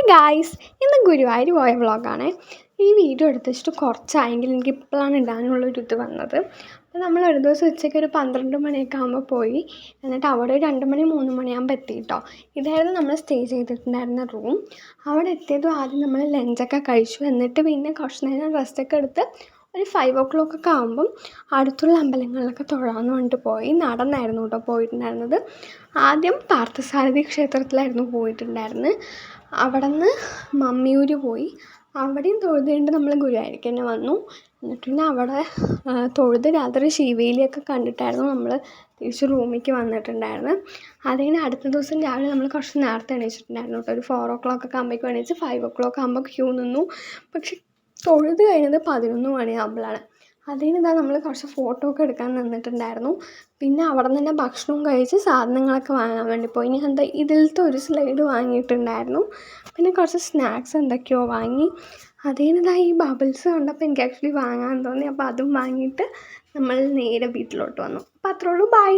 Guys, ഇന്ന് ഗുരുവായൂർ പോയ വ്ളോഗാണ്. ഈ വീഡിയോ എടുത്ത് വെച്ചിട്ട് കുറച്ചായെങ്കിലും എനിക്ക് ഇപ്പോഴാണ് ഇടാനുള്ളൊരു ഇത് വന്നത്. അപ്പോൾ നമ്മൾ ഒരു ദിവസം ഉച്ചയ്ക്ക് ഒരു 12 മണിയൊക്കെ ആകുമ്പോൾ പോയി. എന്നിട്ട് അവിടെ 2 മണി 3 മണിയാകുമ്പോൾ എത്തി കേട്ടോ. ഇതായിരുന്നു നമ്മൾ സ്റ്റേ ചെയ്തിട്ടുണ്ടായിരുന്ന റൂം. അവിടെ എത്തിയതും ആദ്യം നമ്മൾ ലഞ്ചൊക്കെ കഴിച്ചു. എന്നിട്ട് പിന്നെ കുറച്ച് നേരം റെസ്റ്റൊക്കെ എടുത്ത് ഒരു 5 o'clock ഒക്കെ ആകുമ്പം അടുത്തുള്ള അമ്പലങ്ങളിലൊക്കെ തൊഴാമെന്ന് പറഞ്ഞിട്ട് പോയി. നടന്നായിരുന്നു കേട്ടോ പോയിട്ടുണ്ടായിരുന്നത്. ആദ്യം പാർത്ഥസാരഥി ക്ഷേത്രത്തിലായിരുന്നു പോയിട്ടുണ്ടായിരുന്നത്. അവിടെ നിന്ന് മമ്മിയൂർ പോയി. അവിടെയും തൊഴുത് കഴിഞ്ഞിട്ട് നമ്മൾ ഗുരുവായൂർക്ക് തന്നെ വന്നു. എന്നിട്ട് പിന്നെ അവിടെ തൊഴുത് രാത്രി ശിവേലിയൊക്കെ കണ്ടിട്ടായിരുന്നു നമ്മൾ തിരിച്ച് റൂമിലേക്ക് വന്നിട്ടുണ്ടായിരുന്നത്. അതിന് അടുത്ത ദിവസം രാവിലെ നമ്മൾ കുറച്ച് നേരത്തെ എണീച്ചിട്ടുണ്ടായിരുന്നു കേട്ടോ. ഒരു 4 o'clock ഒക്കെ ആകുമ്പോഴേക്കും എണീച്ച് 5 o'clock ആകുമ്പോൾ ക്യൂ നിന്നു. പക്ഷെ തൊഴുത് കഴിഞ്ഞത് 11 മണിയാകുമ്പോഴാണ്. അതിനിതാ നമ്മൾ കുറച്ച് ഫോട്ടോ ഒക്കെ എടുക്കാൻ നിന്നിട്ടുണ്ടായിരുന്നു. പിന്നെ അവിടെ നിന്ന് തന്നെ ഭക്ഷണവും കഴിച്ച് സാധനങ്ങളൊക്കെ വാങ്ങാൻ വേണ്ടി പോയി. ഇനി എന്താ ഇതിലത്തെ ഒരു സ്ലൈഡ് വാങ്ങിയിട്ടുണ്ടായിരുന്നു. പിന്നെ കുറച്ച് സ്നാക്സ് എന്തൊക്കെയോ വാങ്ങി. അതിനിതാ ഈ ബബിൾസ് കണ്ടപ്പോൾ എനിക്ക് ആക്ച്വലി വാങ്ങാൻ തോന്നി. അപ്പോൾ അതും വാങ്ങിയിട്ട് നമ്മൾ നേരെ വീട്ടിലോട്ട് വന്നു. അപ്പോൾ അത്രേ ഉള്ളൂ. ബൈ.